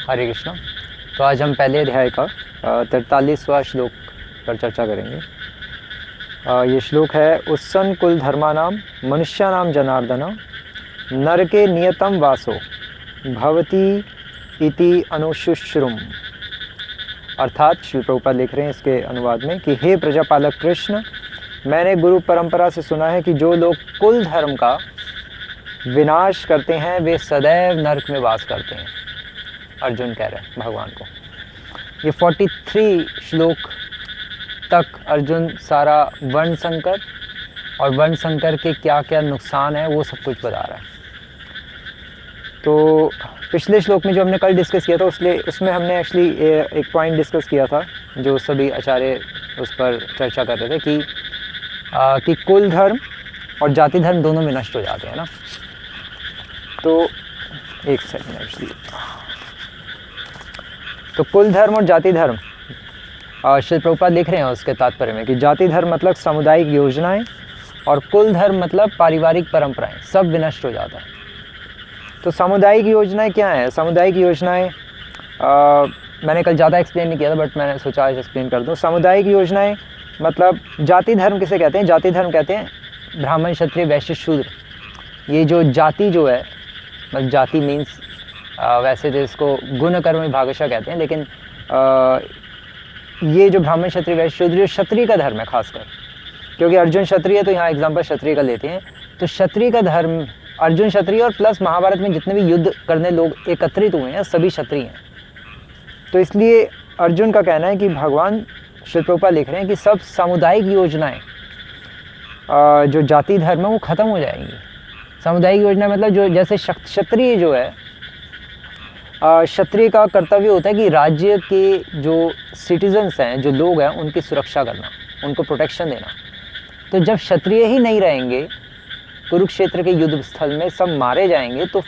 हरे कृष्णा। तो आज हम पहले अध्याय का 43वां श्लोक पर चर्चा करेंगे। ये श्लोक है, उत्सन कुल धर्मानाम मनुष्यानाम जनार्दन नरके नियतम वासो भवति इति अनुशुश्रुम। अर्थात श्री प्रभुपाद लिख रहे हैं इसके अनुवाद में कि हे प्रजापालक कृष्ण, मैंने गुरु परंपरा से सुना है कि जो लोग कुल धर्म का विनाश करते हैं वे सदैव नरक में वास करते हैं। अर्जुन कह रहे हैं भगवान को। ये 43 श्लोक तक अर्जुन सारा वर्ण संकर और वर्ण संकर के क्या क्या नुकसान है वो सब कुछ बता रहा है। तो पिछले श्लोक में जो हमने कल डिस्कस किया था उसमें हमने एक्चुअली एक पॉइंट डिस्कस किया था जो सभी आचार्य उस पर चर्चा कर रहे थे कि कुल धर्म और जाति धर्म दोनों में नष्ट हो जाते हैं ना। तो एक सेकंड एक्चुअली, तो कुल धर्म और जाति धर्म श्री प्रभुपाद लिख रहे हैं उसके तात्पर्य में कि जाति धर्म मतलब सामुदायिक योजनाएं और कुल धर्म मतलब पारिवारिक परंपराएं, सब विनष्ट हो जाता है। तो सामुदायिक योजनाएं क्या है? सामुदायिक योजनाएं मैंने कल ज़्यादा एक्सप्लेन नहीं किया था बट मैंने सोचा आज एक्सप्लेन कर दूं। सामुदायिक योजनाएं मतलब जाति धर्म किसे कहते हैं? जाति धर्म कहते हैं ब्राह्मण क्षत्रिय वैश्य शूद्र। ये जो जाति जो है, मतलब जाति मीन्स वैसे तो इसको गुण कर्म विभागशः कहते हैं, लेकिन ये जो ब्राह्मण क्षत्रिय वैश्य शूद्र क्षत्रिय का धर्म है खासकर, क्योंकि अर्जुन क्षत्रिय है तो यहाँ एग्जाम्पल क्षत्रिय का लेते हैं। तो क्षत्रिय का धर्म, अर्जुन क्षत्रिय और प्लस महाभारत में जितने भी युद्ध करने लोग एकत्रित हुए हैं सभी क्षत्रिय हैं। तो इसलिए अर्जुन का कहना है कि भगवान श्री प्रभुपाद लिख रहे हैं कि सब सामुदायिक योजनाएं जो जाति धर्म है वो ख़त्म हो जाएंगी। सामुदायिक योजना मतलब जो जैसे क्षत्रिय जो है, क्षत्रिय का कर्तव्य होता है कि राज्य के जो सिटीजन्स हैं, जो लोग हैं, उनकी सुरक्षा करना, उनको प्रोटेक्शन देना। तो जब क्षत्रिय ही नहीं रहेंगे, कुरुक्षेत्र के युद्ध स्थल में सब मारे जाएंगे, तो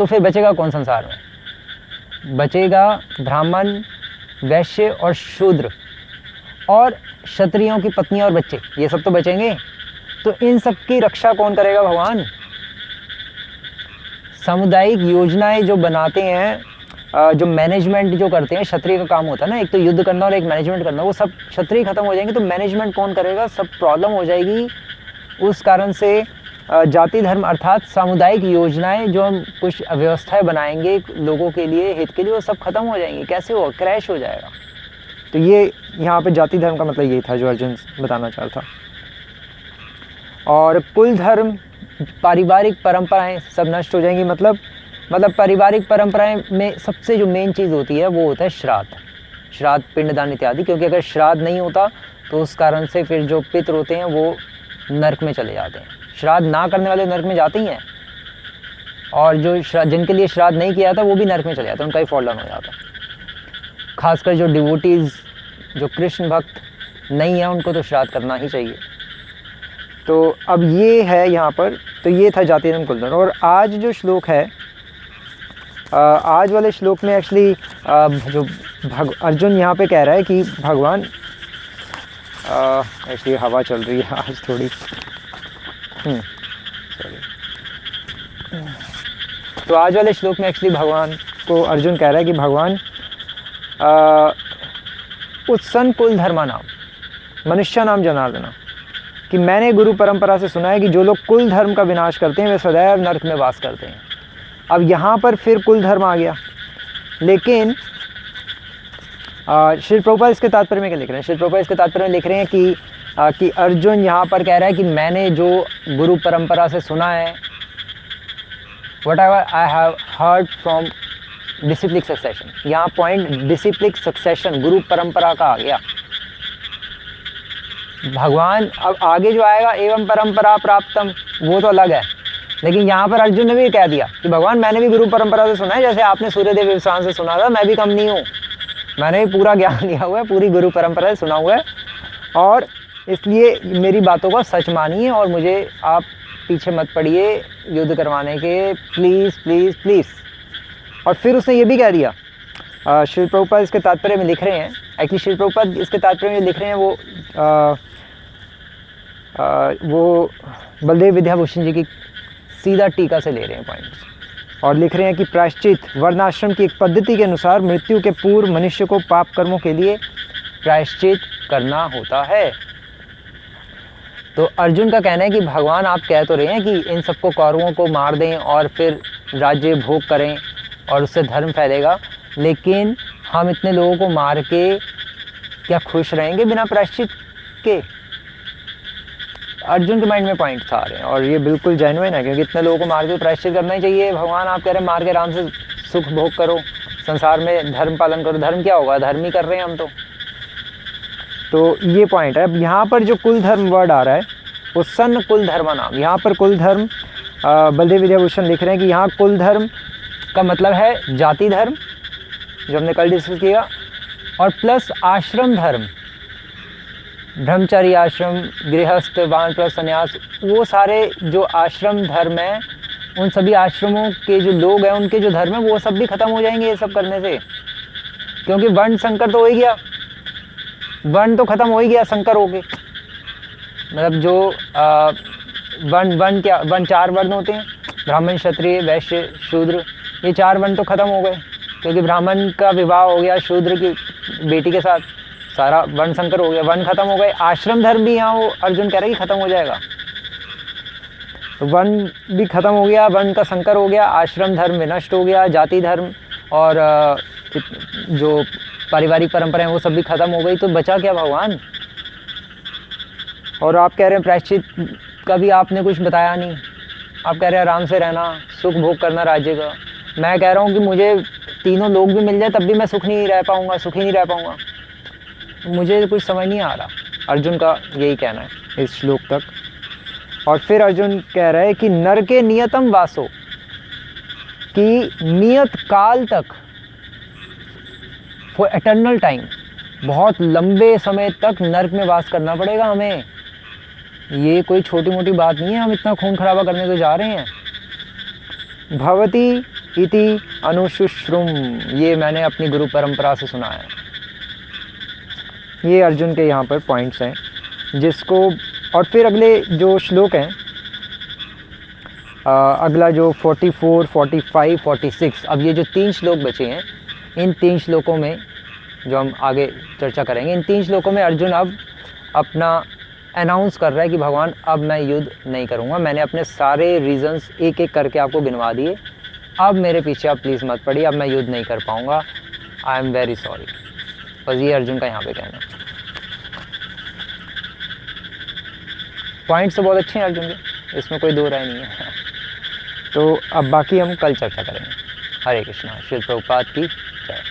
फिर बचेगा कौन संसार में? बचेगा ब्राह्मण, वैश्य और शूद्र और क्षत्रियों की पत्नियां और बच्चे, ये सब तो बचेंगे। तो इन सब की रक्षा कौन करेगा? भगवान। सामुदायिक योजनाएं जो बनाते हैं, जो मैनेजमेंट जो करते हैं, क्षत्रिय का काम होता है ना, एक तो युद्ध करना और एक मैनेजमेंट करना, वो सब क्षत्रिय खत्म हो जाएंगे तो मैनेजमेंट कौन करेगा? सब प्रॉब्लम हो जाएगी। उस कारण से जाति धर्म अर्थात सामुदायिक योजनाएं जो हम कुछ व्यवस्थाएं बनाएंगे लोगों के लिए, हित के लिए, वो सब खत्म हो जाएंगी। कैसे हो? क्रैश हो जाएगा। तो ये यहाँ पे जाति धर्म का मतलब यही था जो अर्जुन बताना चाह रहा था। और कुल धर्म, पारिवारिक परंपराएं सब नष्ट हो जाएंगी। मतलब पारिवारिक परंपराएं में सबसे जो मेन चीज़ होती है वो होता है श्राद्ध, पिंडदान इत्यादि। क्योंकि अगर श्राद्ध नहीं होता तो उस कारण से फिर जो पितृ होते हैं वो नरक में चले जाते हैं। श्राद्ध ना करने वाले नरक में जाते ही हैं, और जो जिनके लिए श्राद्ध नहीं किया था वो भी नरक में चले जाते हैं, उनका ही फॉल डाउन हो जाता है। खासकर जो डिवोटीज़, जो कृष्ण भक्त नहीं है, उनको तो श्राद्ध करना ही चाहिए। तो अब ये है यहाँ पर, तो ये था जाति धर्म कुल धर्म। और आज जो श्लोक है, आज वाले श्लोक में एक्चुअली जो अर्जुन यहाँ पे कह रहा है कि भगवान, एक्चुअली हवा चल रही है आज थोड़ी, सॉरी। तो आज वाले श्लोक में एक्चुअली भगवान को अर्जुन कह रहा है कि भगवान उत्सन कुल धर्मा नाम मनुष्य नाम जनार्दना, कि मैंने गुरु परंपरा से सुना है कि जो लोग कुल धर्म का विनाश करते हैं वे सदैव नरक में वास करते हैं। अब यहाँ पर फिर कुल धर्म आ गया, लेकिन श्री प्रभुपाद इसके तात्पर्य में क्या लिख रहे हैं? श्री प्रभुपाद इसके तात्पर्य में लिख रहे हैं कि अर्जुन यहाँ पर कह रहा है कि मैंने जो गुरु परंपरा से सुना है, what ever I have heard from disciplic succession. यहाँ पॉइंट डिसिप्लिक सक्सेशन, गुरु परंपरा का आ गया। भगवान अब आगे जो आएगा एवं परंपरा प्राप्तम, वो तो अलग है, लेकिन यहाँ पर अर्जुन ने भी कह दिया कि भगवान मैंने भी गुरु परंपरा से सुना है, जैसे आपने सूर्यदेव विवस्वान से सुना था, मैं भी कम नहीं हूँ, मैंने भी पूरा ज्ञान लिया हुआ है, पूरी गुरु परंपरा से सुना हुआ है, और इसलिए मेरी बातों का सच मानिए और मुझे आप पीछे मत पड़िए युद्ध करवाने के, प्लीज़ प्लीज़ प्लीज़। और फिर उसने ये भी कह दिया, श्री प्रभुपाद इसके तात्पर्य में लिख रहे हैं, एक्चुअली श्री प्रभुपाद इसके तात्पर्य में लिख रहे हैं वो बलदेव विद्याभूषण जी की सीधा टीका से ले रहे हैं पॉइंट्स। और लिख रहे हैं कि प्रायश्चित वर्णाश्रम की एक पद्धति के अनुसार मृत्यु के पूर्व मनुष्य को पाप कर्मों के लिए प्रायश्चित करना होता है। तो अर्जुन का कहना है कि भगवान आप कह तो रहे हैं कि इन सबको कौरवों को मार दें और फिर राज्य भोग करें और उससे धर्म फैलेगा, लेकिन हम इतने लोगों को मार के क्या खुश रहेंगे बिना प्रायश्चित के? अर्जुन के माइंड में पॉइंट्स आ रहे हैं और ये बिल्कुल जेन्युइन है, क्योंकि इतने लोगों को मार के प्रायश्चित करना ही चाहिए। भगवान आप कह रहे हैं मार के आराम से सुख भोग करो, संसार में धर्म पालन करो। धर्म क्या होगा? धर्म ही कर रहे हैं हम तो ये पॉइंट है। अब यहाँ पर जो कुल धर्म वर्ड आ रहा है, उत्सन्न कुल धर्म नाम, यहाँ पर कुल धर्म बलदेव विद्याभूषण लिख रहे हैं कि यहाँ कुल धर्म का मतलब है जाति धर्म, जो हमने कल डिस्कस किया, और प्लस आश्रम धर्म, ब्रह्मचर्य आश्रम, गृहस्थ, वानप्रस्थ, संन्यास, वो सारे जो आश्रम धर्म है, उन सभी आश्रमों के जो लोग हैं उनके जो धर्म है वो सब भी खत्म हो जाएंगे ये सब करने से, क्योंकि वर्ण संकर तो हो ही गया, वर्ण तो खत्म हो ही गया संकर हो गए। मतलब जो वर्ण क्या, वर्ण 4 वर्ण होते हैं, ब्राह्मण, क्षत्रिय, वैश्य, शूद्र, ये 4 वर्ण तो खत्म हो गए, क्योंकि ब्राह्मण का विवाह हो गया शूद्र की बेटी के साथ, सारा वर्ण संकर हो गया, वर्ण खत्म हो गए। आश्रम धर्म भी यहाँ वो अर्जुन कह रहे हैं कि खत्म हो जाएगा, तो वर्ण भी खत्म हो गया, वर्ण का संकर हो गया, आश्रम धर्म विनष्ट हो गया, जाति धर्म और जो पारिवारिक परंपराएं वो सब भी खत्म हो गई, तो बचा क्या भगवान? और आप कह रहे हैं प्रायश्चित का भी आपने कुछ बताया नहीं, आप कह रहे हैं आराम से रहना, सुख भोग करना राज्य का। मैं कह रहा हूँ कि मुझे तीनों लोग भी मिल जाए तब भी मैं सुख नहीं रह पाऊँगा, सुखी नहीं रह पाऊँगा। मुझे कुछ समझ नहीं आ रहा। अर्जुन का यही कहना है इस श्लोक तक। और फिर अर्जुन कह रहा है कि नर के नियतम वासो, कि नियत काल तक, फॉर एटर्नल टाइम, बहुत लंबे समय तक नरक में वास करना पड़ेगा हमें। ये कोई छोटी मोटी बात नहीं है, हम इतना खून खराबा करने तो जा रहे हैं। भवती इति अनुशुश्रुम, ये मैंने अपनी गुरु परंपरा से सुना है। ये अर्जुन के यहाँ पर पॉइंट्स हैं जिसको, और फिर अगले जो श्लोक हैं, अगला जो 44, 45, 46, अब ये जो 3 श्लोक बचे हैं, इन 3 श्लोकों में जो हम आगे चर्चा करेंगे, इन 3 श्लोकों में अर्जुन अब अपना अनाउंस कर रहा है कि भगवान अब मैं युद्ध नहीं करूँगा, मैंने अपने सारे रीजंस एक एक करके आपको गिनवा दिए, अब मेरे पीछे आप प्लीज़ मत पड़िए, अब मैं युद्ध नहीं कर पाऊँगा, आई एम वेरी सॉरी। बस ये अर्जुन का यहाँ पे कहना। पॉइंट्स तो बहुत अच्छे हैं अर्जुन के, इसमें कोई दो राय नहीं है। तो अब बाकी हम कल चर्चा करेंगे। हरे कृष्णा। श्रील प्रभुपाद की जय।